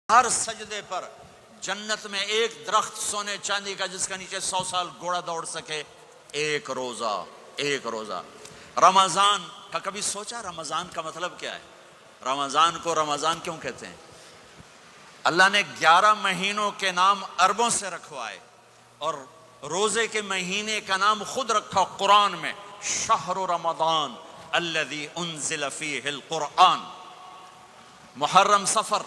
ہر سجدے پر جنت میں ایک درخت سونے چاندی کا جس کا نیچے 100 سال گھوڑا دوڑ سکے، ایک روزہ، ایک روزہ۔ رمضان کا کبھی سوچا رمضان کا مطلب کیا ہے؟ رمضان کو رمضان کیوں کہتے ہیں؟ اللہ نے 11 مہینوں کے نام عربوں سے رکھوائے اور روزے کے مہینے کا نام خود رکھا قرآن میں، شہر رمضان الذی انزل فیہ القرآن۔ محرم، صفر،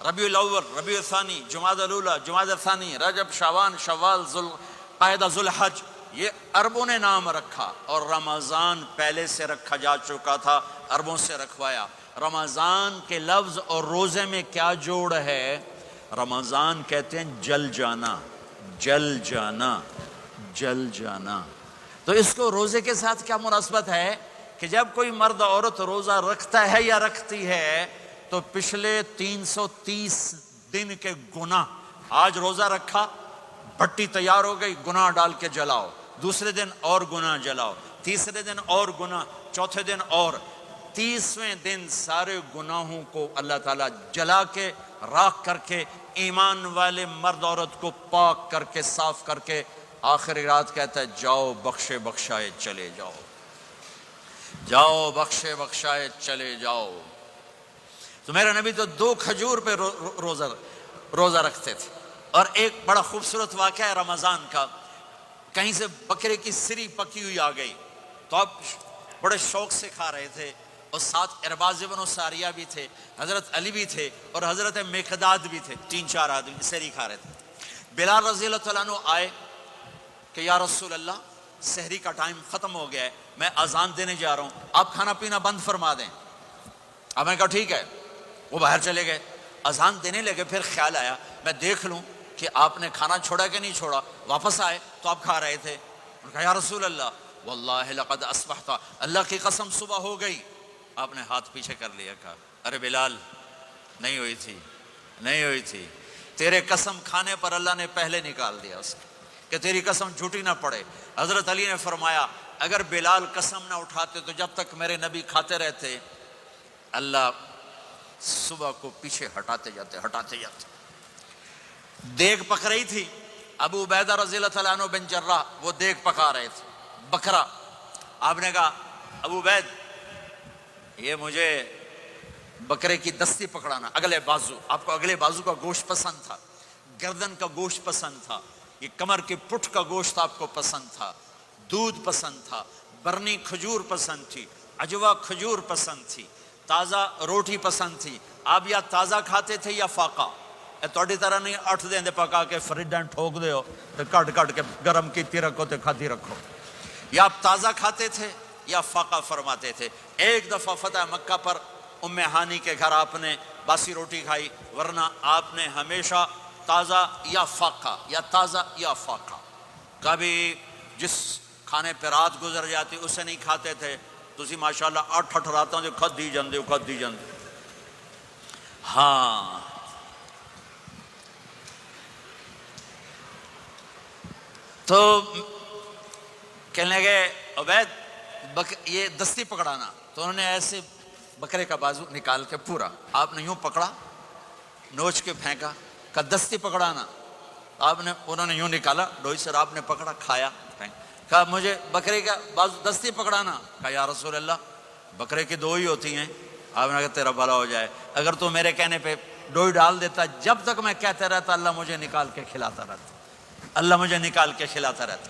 ربیع الاول، ربیع الثانی، جمادی الاولی، جمادی الثانی، رجب، شعبان، شوال، ذوالقعدہ، ذوالحج، یہ عربوں نے نام رکھا، اور رمضان پہلے سے رکھا جا چکا تھا، عربوں سے رکھوایا۔ رمضان کے لفظ اور روزے میں کیا جوڑ ہے؟ رمضان کہتے ہیں جل جانا، جل جانا، جل جانا۔ تو اس کو روزے کے ساتھ کیا مناسبت ہے کہ جب کوئی مرد عورت روزہ رکھتا ہے یا رکھتی ہے تو پچھلے 330 دن کے گناہ، آج روزہ رکھا، بھٹی تیار ہو گئی، گناہ ڈال کے جلاؤ، دوسرے دن اور گناہ جلاؤ، تیسرے دن اور گناہ، چوتھے دن اور، 30ویں دن سارے گناہوں کو اللہ تعالیٰ جلا کے، راکھ کر کے، ایمان والے مرد عورت کو پاک کر کے، صاف کر کے، آخری رات کہتا ہے جاؤ بخشے بخشائے چلے جاؤ، جاؤ بخشے بخشائے چلے جاؤ۔ تو میرا نبی تو 2 کھجور پہ روزہ رکھتے تھے۔ اور ایک بڑا خوبصورت واقعہ ہے رمضان کا، کہیں سے بکرے کی سری پکی ہوئی آ گئی تو آپ بڑے شوق سے کھا رہے تھے، اور ساتھ ارباز بن ساریہ بھی تھے، حضرت علی بھی تھے، اور حضرت مقداد بھی تھے، 3-4 آدمی سحری کھا رہے تھے۔ بلال رضی اللہ تعالیٰ عنہ آئے کہ یا رسول اللہ سحری کا ٹائم ختم ہو گیا ہے، میں اذان دینے جا رہا ہوں، آپ کھانا پینا بند فرما دیں۔ اب میں کہا ٹھیک ہے، وہ باہر چلے گئے، اذان دینے لگے، پھر خیال آیا میں دیکھ لوں کہ آپ نے کھانا چھوڑا کہ نہیں چھوڑا۔ واپس آئے تو آپ کھا رہے تھے۔ انہوں نے کہا یا رسول اللہ واللہ لقد اصبحت، اللہ کی قسم صبح ہو گئی۔ آپ نے ہاتھ پیچھے کر لیا، کہا ارے بلال نہیں ہوئی تھی، نہیں ہوئی تھی، تیرے قسم کھانے پر اللہ نے پہلے نکال دیا اس کو کہ تیری قسم جھوٹی نہ پڑے۔ حضرت علی نے فرمایا اگر بلال قسم نہ اٹھاتے تو جب تک میرے نبی کھاتے رہتے اللہ صبح کو پیچھے ہٹاتے جاتے۔ دیگ پک رہی تھی، ابو عبیدہ رضی اللہ تعالیٰ عنہ بن جراح وہ دیگ پکا رہے تھے، بکرا۔ آپ نے کہا ابو عبید یہ مجھے بکرے کی دستی پکڑانا، اگلے بازو، آپ کو اگلے بازو کا گوشت پسند تھا، گردن کا گوشت پسند تھا، یہ کمر کے پٹھ کا گوشت آپ کو پسند تھا، دودھ پسند تھا، برنی کھجور پسند تھی، عجوا کھجور پسند تھی، تازہ روٹی پسند تھی۔ آپ یا تازہ کھاتے تھے یا فاقہ، توڑی طرح نہیں 8 دن دے پکا کے فریڈاں ٹھوک دے ہو تو کٹ کے گرم کیتی رکھو تو کھاتی رکھو، یا آپ تازہ کھاتے تھے یا فاقہ فرماتے تھے۔ ایک دفعہ فتح مکہ پر ام ہانی کے گھر آپ نے باسی روٹی کھائی، ورنہ آپ نے ہمیشہ تازہ یا فاقہ، یا تازہ یا فاقہ، کبھی جس کھانے پہ رات گزر جاتی اسے نہیں کھاتے تھے۔ تسی ماشاءاللہ 8 راتوں جو کھدی جاندے۔ ہاں تو کہنے لگے عبید یہ دستی پکڑانا، تو انہوں نے ایسے بکرے کا بازو نکال کے پورا آپ نے یوں پکڑا، نوچ کے پھینکا، کہا دستی پکڑانا، انہوں نے یوں نکالا ڈوئی سے، آپ نے پکڑا، کھایا، کہا مجھے بکرے کا بازو دستی پکڑانا، کہا یا رسول اللہ بکرے کی 2 ہی ہوتی ہیں۔ آپ نے کہا تیرا بھلا ہو جائے، اگر تو میرے کہنے پہ ڈوئی ڈال دیتا، جب تک میں کہتے رہتا اللہ مجھے نکال کے کھلاتا رہتا، اللہ مجھے نکال کے کھلاتا رہتا۔